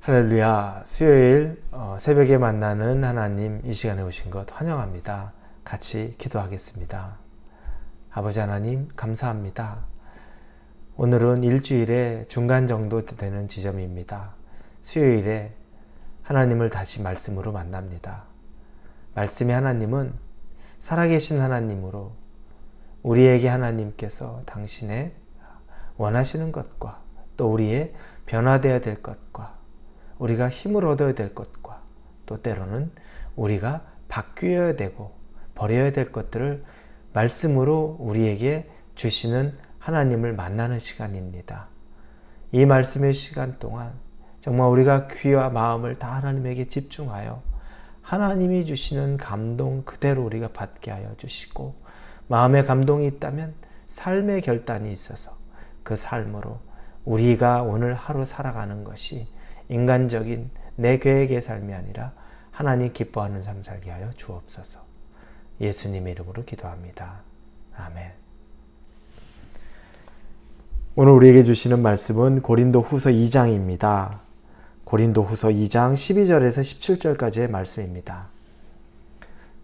할렐루야. 수요일 새벽에 만나는 하나님, 이 시간에 오신 것 환영합니다. 같이 기도하겠습니다. 아버지 하나님, 감사합니다. 오늘은 일주일의 중간 정도 되는 지점입니다. 수요일에 하나님을 다시 말씀으로 만납니다. 말씀의 하나님은 살아계신 하나님으로 우리에게 하나님께서 당신의 원하시는 것과 또 우리의 변화되어야 될 것과 우리가 힘을 얻어야 될 것과 또 때로는 우리가 바뀌어야 되고 버려야 될 것들을 말씀으로 우리에게 주시는 하나님을 만나는 시간입니다. 이 말씀의 시간 동안 정말 우리가 귀와 마음을 다 하나님에게 집중하여 하나님이 주시는 감동 그대로 우리가 받게 하여 주시고, 마음의 감동이 있다면 삶의 결단이 있어서 그 삶으로 우리가 오늘 하루 살아가는 것이 인간적인 내 계획의 삶이 아니라 하나님 기뻐하는 삶 살게 하여 주옵소서. 예수님의 이름으로 기도합니다. 아멘. 오늘 우리에게 주시는 말씀은 고린도후서 2장입니다. 고린도후서 2장 12절에서 17절까지의 말씀입니다.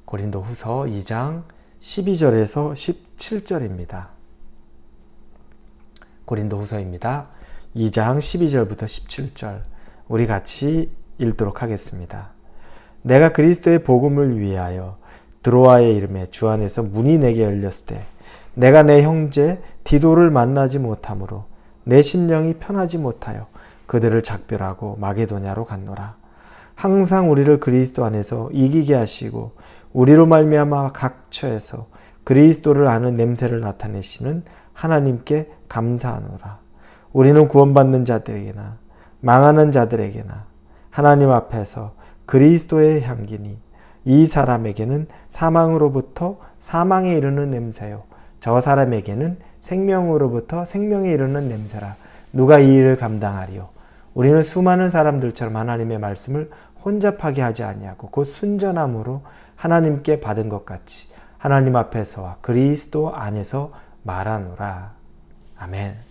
고린도후서 2장 12절에서 17절입니다. 고린도후서입니다. 2장 12절부터 17절 우리 같이 읽도록 하겠습니다. 내가 그리스도의 복음을 위하여 드로아의 이름에 주 안에서 문이 내게 열렸을 때 내가 내 형제 디도를 만나지 못하므로 내 심령이 편하지 못하여 그들을 작별하고 마게도냐로 갔노라. 항상 우리를 그리스도 안에서 이기게 하시고 우리로 말미암아 각 처에서 그리스도를 아는 냄새를 나타내시는 하나님께 감사하노라. 우리는 구원받는 자들에게나 망하는 자들에게나 하나님 앞에서 그리스도의 향기니 이 사람에게는 사망으로부터 사망에 이르는 냄새요 저 사람에게는 생명으로부터 생명에 이르는 냄새라. 누가 이 일을 감당하리요? 우리는 수많은 사람들처럼 하나님의 말씀을 혼잡하게 하지 아니하고 곧 순전함으로 하나님께 받은 것 같이 하나님 앞에서와 그리스도 안에서 말하노라. 아멘.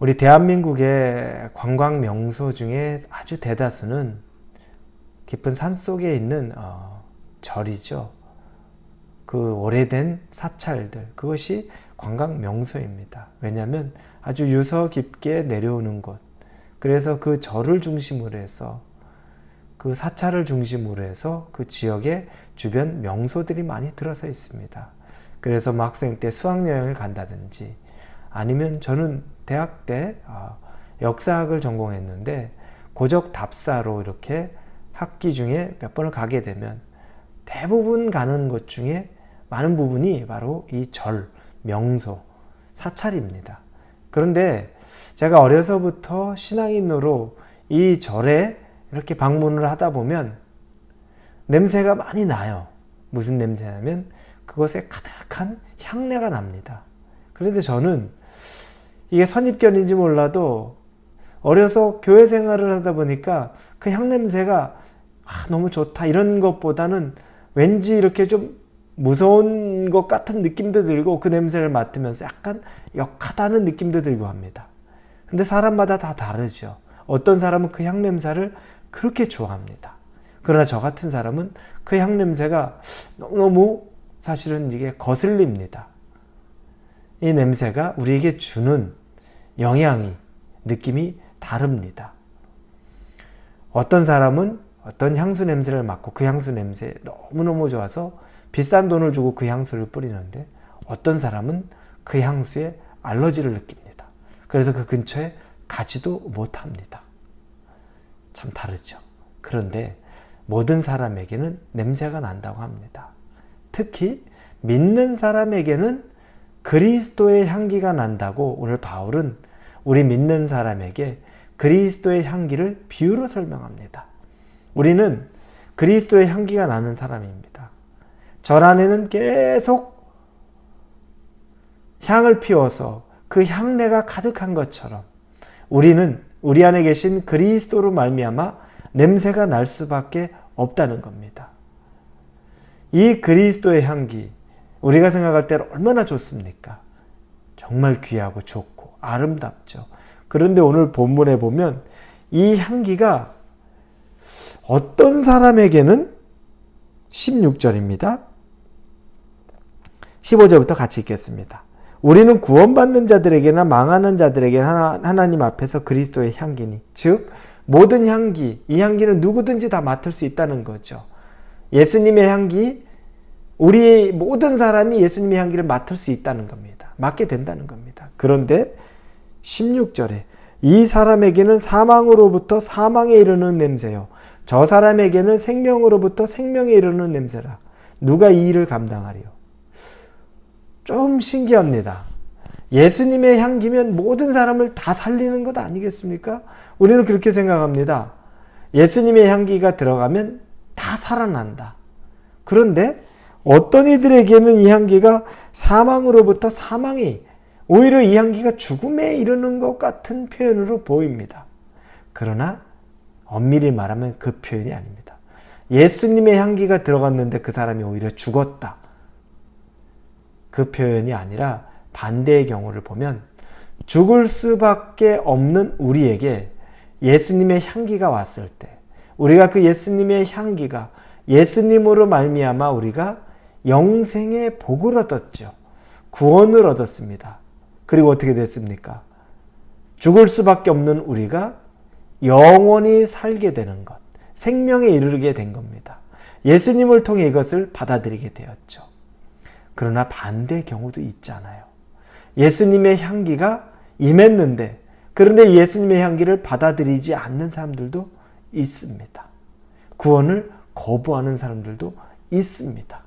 우리 대한민국의 관광 명소 중에 아주 대다수는 깊은 산속에 있는 절이죠. 그 오래된 사찰들, 그것이 관광 명소입니다. 왜냐하면 아주 유서 깊게 내려오는 곳, 그래서 그 절을 중심으로 해서 그 사찰을 중심으로 해서 그 지역에 주변 명소들이 많이 들어서 있습니다. 그래서 뭐 학생 때 수학여행을 간다든지 아니면 저는 대학 때 역사학을 전공했는데 고적 답사로 이렇게 학기 중에 몇 번을 가게 되면 대부분 가는 것 중에 많은 부분이 바로 이 절, 명소, 사찰입니다. 그런데 제가 어려서부터 신앙인으로 이 절에 이렇게 방문을 하다 보면 냄새가 많이 나요. 무슨 냄새냐면 그것에 가득한 향내가 납니다. 그런데 저는 이게 선입견인지 몰라도 어려서 교회 생활을 하다 보니까 그 향냄새가 너무 좋다 이런 것보다는 왠지 이렇게 좀 무서운 것 같은 느낌도 들고 그 냄새를 맡으면서 약간 역하다는 느낌도 들고 합니다. 근데 사람마다 다 다르죠. 어떤 사람은 그 향냄새를 그렇게 좋아합니다. 그러나 저 같은 사람은 그 향냄새가 너무 사실은 이게 거슬립니다. 이 냄새가 우리에게 주는 영향이, 느낌이 다릅니다. 어떤 사람은 어떤 향수 냄새를 맡고 그 향수 냄새 너무너무 좋아서 비싼 돈을 주고 그 향수를 뿌리는데 어떤 사람은 그 향수에 알러지를 느낍니다. 그래서 그 근처에 가지도 못합니다. 참 다르죠. 그런데 모든 사람에게는 냄새가 난다고 합니다. 특히 믿는 사람에게는 그리스도의 향기가 난다고 오늘 바울은 우리 믿는 사람에게 그리스도의 향기를 비유로 설명합니다. 우리는 그리스도의 향기가 나는 사람입니다. 절 안에는 계속 향을 피워서 그 향내가 가득한 것처럼 우리는 우리 안에 계신 그리스도로 말미암아 냄새가 날 수밖에 없다는 겁니다. 이 그리스도의 향기, 우리가 생각할 때 얼마나 좋습니까? 정말 귀하고 좋고 아름답죠. 그런데 오늘 본문에 보면 이 향기가 어떤 사람에게는 16절입니다. 15절부터 같이 읽겠습니다. 우리는 구원받는 자들에게나 망하는 자들에게 하나님 앞에서 그리스도의 향기니, 즉 모든 향기, 이 향기는 누구든지 다 맡을 수 있다는 거죠. 예수님의 향기, 우리 모든 사람이 예수님의 향기를 맡을 수 있다는 겁니다. 맡게 된다는 겁니다. 그런데 16절에 이 사람에게는 사망으로부터 사망에 이르는 냄새요, 저 사람에게는 생명으로부터 생명에 이르는 냄새라. 누가 이 일을 감당하리요? 좀 신기합니다. 예수님의 향기면 모든 사람을 다 살리는 것 아니겠습니까? 우리는 그렇게 생각합니다. 예수님의 향기가 들어가면 다 살아난다. 그런데 어떤 이들에게는 이 향기가 사망으로부터 사망이, 오히려 이 향기가 죽음에 이르는 것 같은 표현으로 보입니다. 그러나 엄밀히 말하면 그 표현이 아닙니다. 예수님의 향기가 들어갔는데 그 사람이 오히려 죽었다. 그 표현이 아니라 반대의 경우를 보면 죽을 수밖에 없는 우리에게 예수님의 향기가 왔을 때, 우리가 그 예수님의 향기가 예수님으로 말미암아 우리가 영생의 복을 얻었죠. 구원을 얻었습니다. 그리고 어떻게 됐습니까? 죽을 수밖에 없는 우리가 영원히 살게 되는 것, 생명에 이르게 된 겁니다. 예수님을 통해 이것을 받아들이게 되었죠. 그러나 반대의 경우도 있잖아요. 예수님의 향기가 임했는데, 그런데 예수님의 향기를 받아들이지 않는 사람들도 있습니다. 구원을 거부하는 사람들도 있습니다.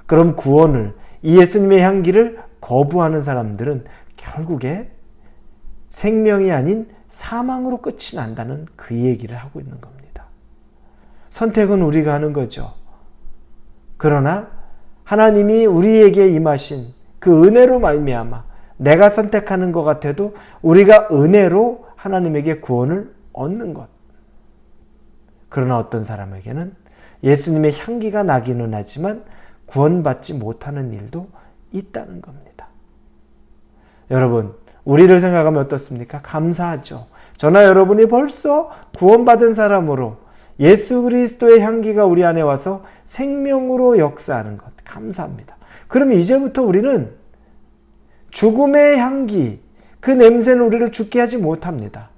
그럼 구원을, 이 예수님의 향기를 거부하는 사람들은 결국에 생명이 아닌 사망으로 끝이 난다는 그 얘기를 하고 있는 겁니다. 선택은 우리가 하는 거죠. 그러나 하나님이 우리에게 임하신 그 은혜로 말미암아 내가 선택하는 것 같아도 우리가 은혜로 하나님에게 구원을 얻는 것. 그러나 어떤 사람에게는 예수님의 향기가 나기는 하지만 구원받지 못하는 일도 있다는 겁니다. 여러분, 우리를 생각하면 어떻습니까? 감사하죠. 저나 여러분이 벌써 구원받은 사람으로 예수 그리스도의 향기가 우리 안에 와서 생명으로 역사하는 것, 감사합니다. 그럼 이제부터 우리는 죽음의 향기, 그 냄새는 우리를 죽게 하지 못합니다.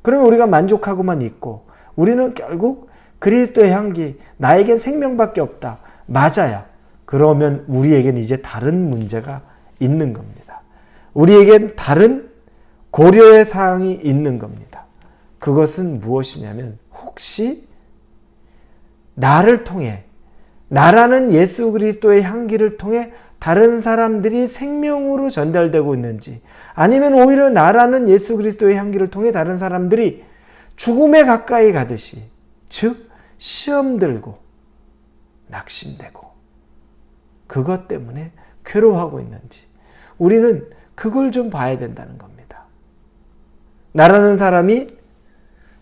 그러면 우리가 만족하고만 있고, 우리는 결국 그리스도의 향기, 나에겐 생명밖에 없다. 맞아요. 그러면 우리에겐 이제 다른 문제가 있는 겁니다. 우리에겐 다른 고려의 사항이 있는 겁니다. 그것은 무엇이냐면, 혹시 나를 통해, 나라는 예수 그리스도의 향기를 통해 다른 사람들이 생명으로 전달되고 있는지, 아니면 오히려 나라는 예수 그리스도의 향기를 통해 다른 사람들이 죽음에 가까이 가듯이, 즉 시험 들고 낙심되고 그것 때문에 괴로워하고 있는지, 우리는 그걸 좀 봐야 된다는 겁니다. 나라는 사람이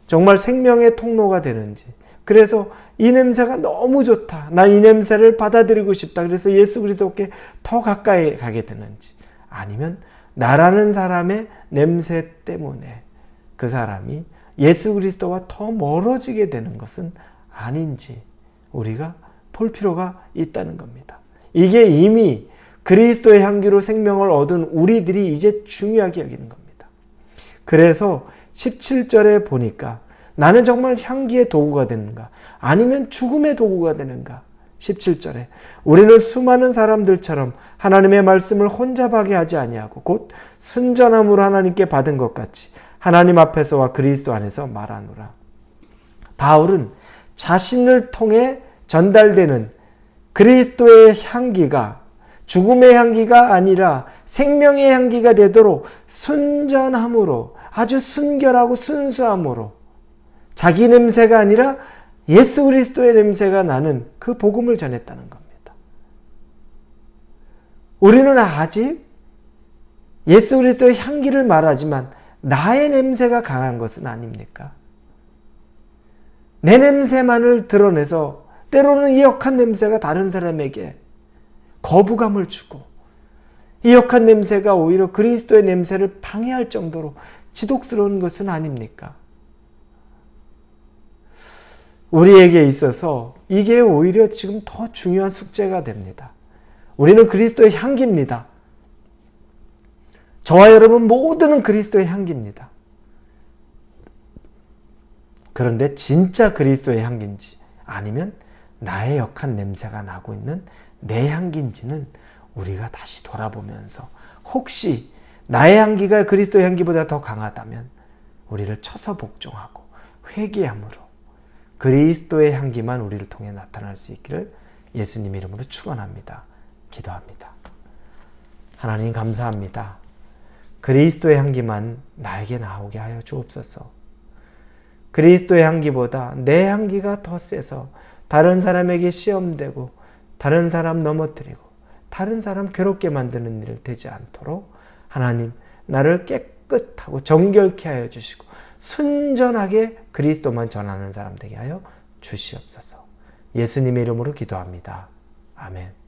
정말 생명의 통로가 되는지, 그래서 이 냄새가 너무 좋다, 난 이 냄새를 받아들이고 싶다, 그래서 예수 그리스도께 더 가까이 가게 되는지, 아니면 나라는 사람의 냄새 때문에 그 사람이 예수 그리스도와 더 멀어지게 되는 것은 아닌지 우리가 볼 필요가 있다는 겁니다. 이게 이미 그리스도의 향기로 생명을 얻은 우리들이 이제 중요하게 여기는 겁니다. 그래서 17절에 보니까 나는 정말 향기의 도구가 되는가, 아니면 죽음의 도구가 되는가. 17절에 우리는 수많은 사람들처럼 하나님의 말씀을 혼잡하게 하지 아니하고 곧 순전함으로 하나님께 받은 것 같이 하나님 앞에서와 그리스도 안에서 말하노라. 바울은 자신을 통해 전달되는 그리스도의 향기가 죽음의 향기가 아니라 생명의 향기가 되도록 순전함으로, 아주 순결하고 순수함으로, 자기 냄새가 아니라 예수 그리스도의 냄새가 나는 그 복음을 전했다는 겁니다. 우리는 아직 예수 그리스도의 향기를 말하지만 나의 냄새가 강한 것은 아닙니까? 내 냄새만을 드러내서 때로는 이 역한 냄새가 다른 사람에게 거부감을 주고, 이 역한 냄새가 오히려 그리스도의 냄새를 방해할 정도로 지독스러운 것은 아닙니까? 우리에게 있어서 이게 오히려 지금 더 중요한 숙제가 됩니다. 우리는 그리스도의 향기입니다. 저와 여러분 모두는 그리스도의 향기입니다. 그런데 진짜 그리스도의 향기인지 아니면 나의 역한 냄새가 나고 있는 내 향기인지는 우리가 다시 돌아보면서 혹시 나의 향기가 그리스도의 향기보다 더 강하다면 우리를 쳐서 복종하고 회개함으로 그리스도의 향기만 우리를 통해 나타날 수 있기를 예수님 이름으로 축원합니다. 기도합니다. 하나님 감사합니다. 그리스도의 향기만 나에게 나오게 하여 주옵소서. 그리스도의 향기보다 내 향기가 더 세서 다른 사람에게 시험되고 다른 사람 넘어뜨리고 다른 사람 괴롭게 만드는 일 되지 않도록 하나님 나를 깨끗하고 정결케 하여 주시고 순전하게 그리스도만 전하는 사람 되게 하여 주시옵소서. 예수님의 이름으로 기도합니다. 아멘.